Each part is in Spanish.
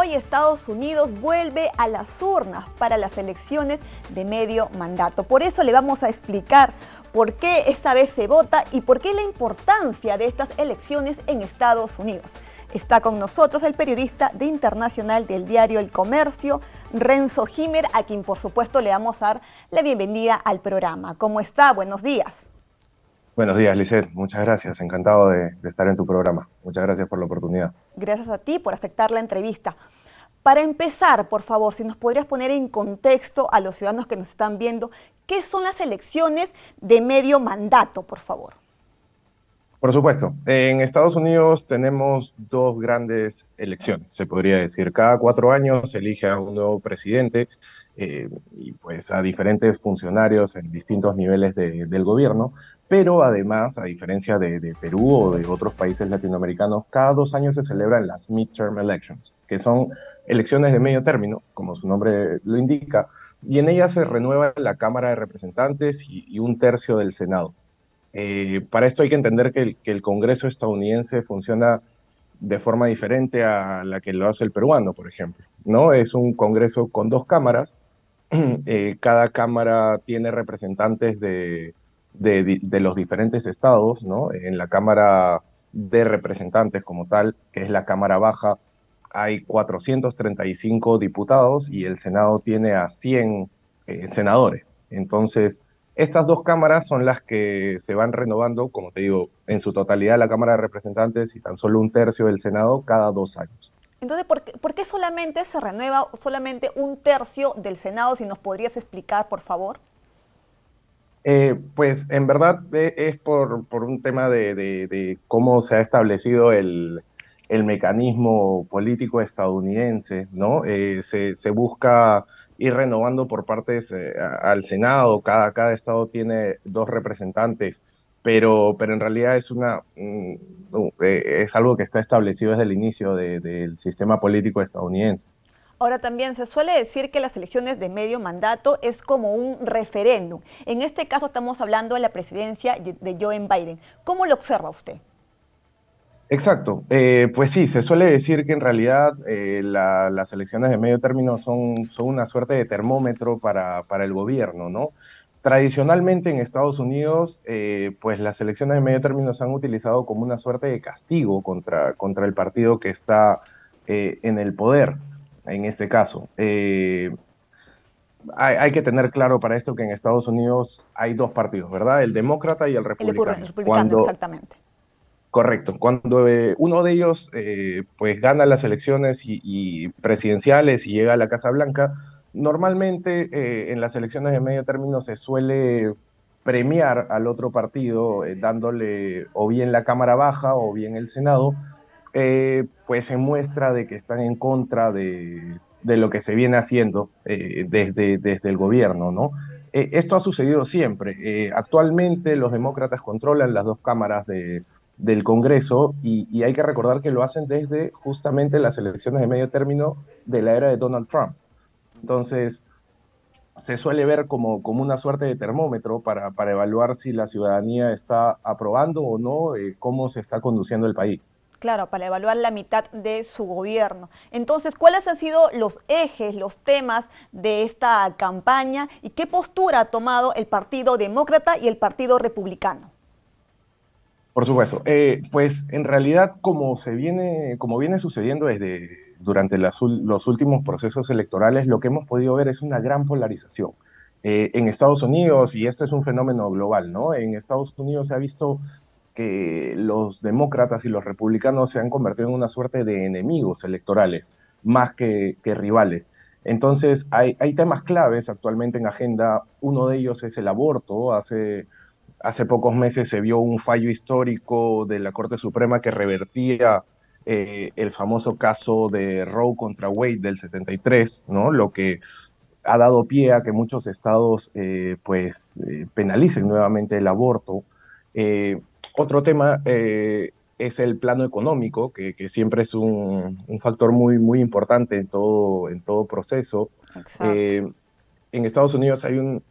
hoy Estados Unidos vuelve a las urnas para las elecciones de medio mandato. Por eso le vamos a explicar por qué esta vez se vota y por qué la importancia de estas elecciones en Estados Unidos. Está con nosotros el periodista de internacional del diario El Comercio, Renzo Himmer, a quien por supuesto le vamos a dar la bienvenida al programa. ¿Cómo está? Buenos días. Buenos días, Lisset. Muchas gracias. Encantado de estar en tu programa. Muchas gracias por la oportunidad. Gracias a ti por aceptar la entrevista. Para empezar, por favor, si nos podrías poner en contexto a los ciudadanos que nos están viendo, ¿qué son las elecciones de medio mandato, por favor? Por supuesto. En Estados Unidos tenemos dos grandes elecciones, se podría decir. Cada 4 años se elige a un nuevo presidente y pues a diferentes funcionarios en distintos niveles del gobierno, pero además, a diferencia de Perú o de otros países latinoamericanos, cada 2 años se celebran las midterm elections, que son elecciones de medio término, como su nombre lo indica, y en ellas se renueva la Cámara de Representantes y un tercio del Senado. Para esto hay que entender que el Congreso estadounidense funciona de forma diferente a la que lo hace el peruano, por ejemplo, ¿no? Es un Congreso con dos cámaras. Cada cámara tiene representantes de los diferentes estados, ¿no? En la Cámara de Representantes como tal, que es la Cámara Baja, hay 435 diputados y el Senado tiene a 100 senadores. Entonces, estas dos cámaras son las que se van renovando, como te digo, en su totalidad la Cámara de Representantes y tan solo un tercio del Senado cada 2 años. Entonces, ¿por qué solamente se renueva solamente un tercio del Senado? Si nos podrías explicar, por favor. Pues en verdad es por un tema de cómo se ha establecido el mecanismo político estadounidense, ¿no? Se busca ir renovando por partes al Senado. Cada estado tiene dos representantes, pero en realidad es algo que está establecido desde el inicio del sistema político estadounidense. Ahora también se suele decir que las elecciones de medio mandato es como un referéndum. En este caso estamos hablando de la presidencia de Joe Biden. ¿Cómo lo observa usted? Exacto. Pues sí, se suele decir que en realidad las elecciones de medio término son una suerte de termómetro para el gobierno, ¿no? Tradicionalmente en Estados Unidos, pues las elecciones de medio término se han utilizado como una suerte de castigo contra el partido que está en el poder, en este caso. Hay que tener claro para esto que en Estados Unidos hay dos partidos, ¿verdad? El demócrata y el El republicano. republicano, exactamente. Correcto. Cuando uno de ellos pues gana las elecciones y presidenciales y llega a la Casa Blanca, normalmente en las elecciones de medio término se suele premiar al otro partido dándole o bien la Cámara Baja o bien el Senado, pues en muestra de que están en contra de lo que se viene haciendo desde el gobierno, ¿no? Esto ha sucedido siempre. Actualmente los demócratas controlan las dos cámaras del Congreso y hay que recordar que lo hacen desde justamente las elecciones de medio término de la era de Donald Trump. Entonces, se suele ver como una suerte de termómetro para evaluar si la ciudadanía está aprobando o no cómo se está conduciendo el país. Claro, para evaluar la mitad de su gobierno. Entonces, ¿cuáles han sido los ejes, los temas de esta campaña y qué postura ha tomado el Partido Demócrata y el Partido Republicano? Por supuesto. Pues en realidad, como viene sucediendo durante los últimos procesos electorales, lo que hemos podido ver es una gran polarización. En Estados Unidos, y esto es un fenómeno global, ¿no? En Estados Unidos se ha visto que los demócratas y los republicanos se han convertido en una suerte de enemigos electorales, más que rivales. Entonces, hay temas claves actualmente en agenda. Uno de ellos es el aborto. Hace pocos meses se vio un fallo histórico de la Corte Suprema que revertía el famoso caso de Roe contra Wade del 73, ¿no? Lo que ha dado pie a que muchos estados penalicen nuevamente el aborto. Otro tema es el plano económico, que siempre es un factor muy importante en todo proceso. Exacto. Eh, en Estados Unidos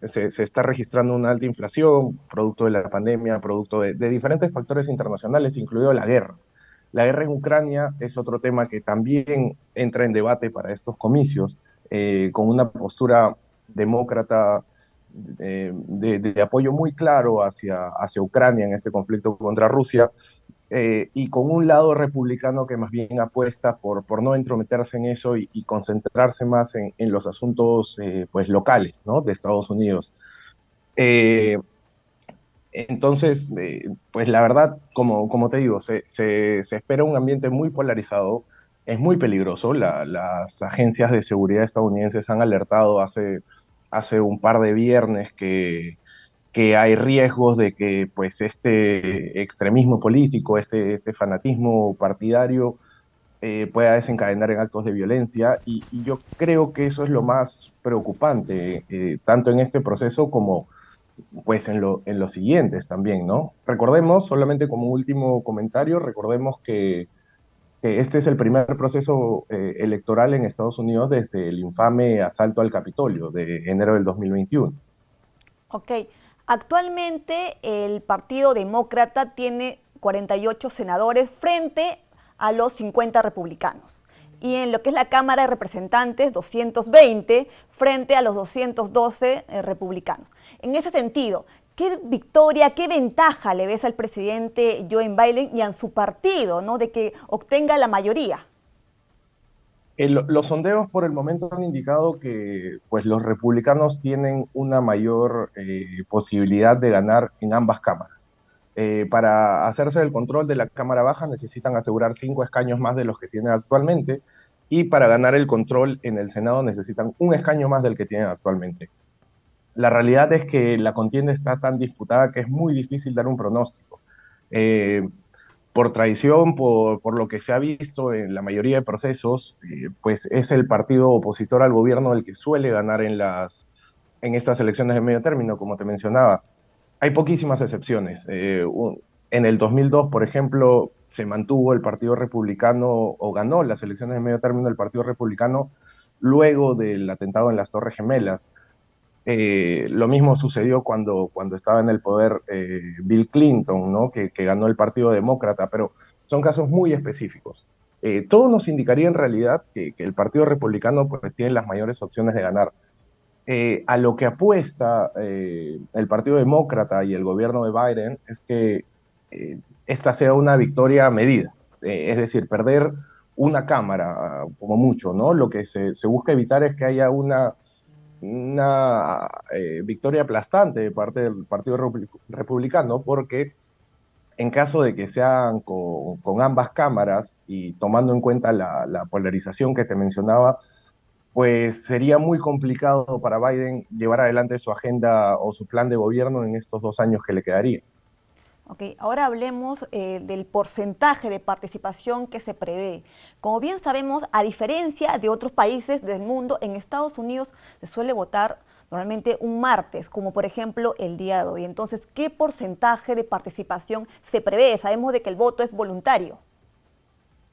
se está registrando una alta inflación, producto de la pandemia, producto de diferentes factores internacionales, incluido la guerra. La guerra en Ucrania es otro tema que también entra en debate para estos comicios, con una postura demócrata de apoyo muy claro hacia Ucrania en este conflicto contra Rusia, y con un lado republicano que más bien apuesta por no entrometerse en eso y concentrarse más en los asuntos pues locales, ¿no? De Estados Unidos. Eh, entonces, pues la verdad, como te digo, se espera un ambiente muy polarizado, es muy peligroso. Las agencias de seguridad estadounidenses han alertado hace un par de viernes que hay riesgos de que pues este extremismo político, este fanatismo partidario pueda desencadenar en actos de violencia y yo creo que eso es lo más preocupante, tanto en este proceso como pues en los siguientes también, ¿no? Recordemos, solamente como último comentario, recordemos que este es el primer proceso electoral en Estados Unidos desde el infame asalto al Capitolio de enero del 2021. Ok, actualmente el Partido Demócrata tiene 48 senadores frente a los 50 republicanos. Y en lo que es la Cámara de Representantes, 220 frente a los 212 republicanos. En ese sentido, ¿qué victoria, qué ventaja le ves al presidente Joe Biden y a su partido, ¿no? De que obtenga la mayoría? Los sondeos por el momento han indicado que pues, los republicanos tienen una mayor posibilidad de ganar en ambas cámaras. Para hacerse el control de la Cámara Baja necesitan asegurar 5 escaños más de los que tienen actualmente y para ganar el control en el Senado necesitan un escaño más del que tienen actualmente. La realidad es que la contienda está tan disputada que es muy difícil dar un pronóstico. Eh, por tradición, por lo que se ha visto en la mayoría de procesos, pues es el partido opositor al gobierno el que suele ganar en estas elecciones de medio término, como te mencionaba. Hay poquísimas excepciones. En el 2002, por ejemplo, se mantuvo el Partido Republicano o ganó las elecciones de medio término el Partido Republicano luego del atentado en las Torres Gemelas. Lo mismo sucedió cuando estaba en el poder Bill Clinton, ¿no? Que ganó el Partido Demócrata, pero son casos muy específicos. Todo nos indicaría en realidad que el Partido Republicano pues, tiene las mayores opciones de ganar. A lo que apuesta el Partido Demócrata y el gobierno de Biden es que esta sea una victoria medida, es decir, perder una cámara como mucho, ¿no? Lo que se busca evitar es que haya una victoria aplastante de parte del Partido Republicano, porque en caso de que sean con ambas cámaras y tomando en cuenta la polarización que te mencionaba, pues sería muy complicado para Biden llevar adelante su agenda o su plan de gobierno en estos 2 años que le quedaría. Ok, ahora hablemos del porcentaje de participación que se prevé. Como bien sabemos, a diferencia de otros países del mundo, en Estados Unidos se suele votar normalmente un martes, como por ejemplo el día de hoy. Entonces, ¿qué porcentaje de participación se prevé? Sabemos de que el voto es voluntario.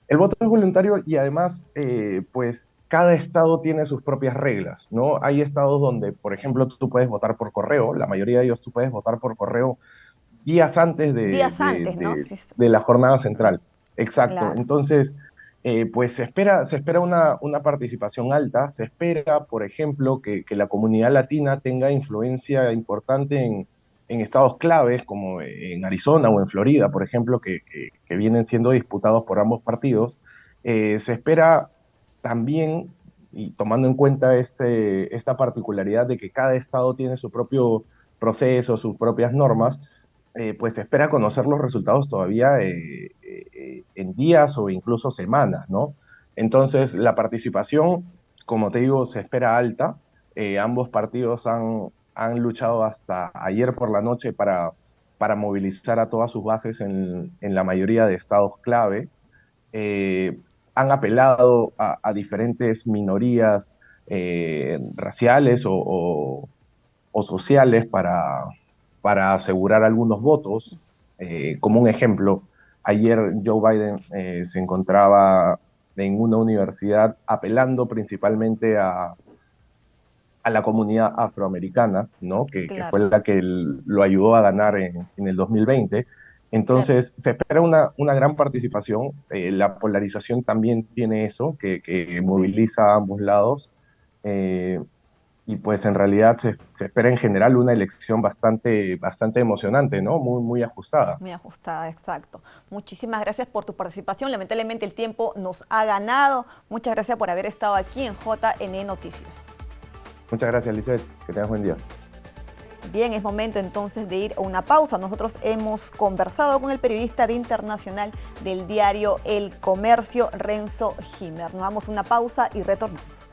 El voto es voluntario y además, pues cada estado tiene sus propias reglas, ¿no? Hay estados donde, por ejemplo, tú puedes votar por correo, la mayoría de ellos tú puedes votar por correo días antes Días antes, ¿no? Sí, de la jornada central. Exacto. claro. Entonces, pues se espera una participación alta, se espera, por ejemplo, que la comunidad latina tenga influencia importante en estados claves como en Arizona o en Florida, por ejemplo, que vienen siendo disputados por ambos partidos. Se espera también, y tomando en cuenta esta particularidad de que cada estado tiene su propio proceso, sus propias normas, pues se espera conocer los resultados todavía en días o incluso semanas, ¿no? Entonces, la participación, como te digo, se espera alta. Ambos partidos han luchado hasta ayer por la noche para movilizar a todas sus bases en la mayoría de estados clave. Eh, Han apelado a diferentes minorías raciales o sociales para asegurar algunos votos. Como un ejemplo, ayer Joe Biden se encontraba en una universidad apelando principalmente a la comunidad afroamericana, ¿no? Que fue Claro. la que lo ayudó a ganar en el 2020. Claro. Entonces, se espera una gran participación. La polarización también tiene eso, que Ujú. moviliza a ambos lados. Eh, y pues en realidad se espera en general una elección bastante emocionante, ¿no? Muy ajustada. Muy ajustada, exacto. Muchísimas gracias por tu participación. Lamentablemente el tiempo nos ha ganado. Muchas gracias por haber estado aquí en JNE Noticias. Muchas gracias, Lisette. Que tengas buen día. Bien, es momento entonces de ir a una pausa. Nosotros hemos conversado con el periodista de internacional del diario El Comercio, Renzo Gimmer. Nos damos una pausa y retornamos.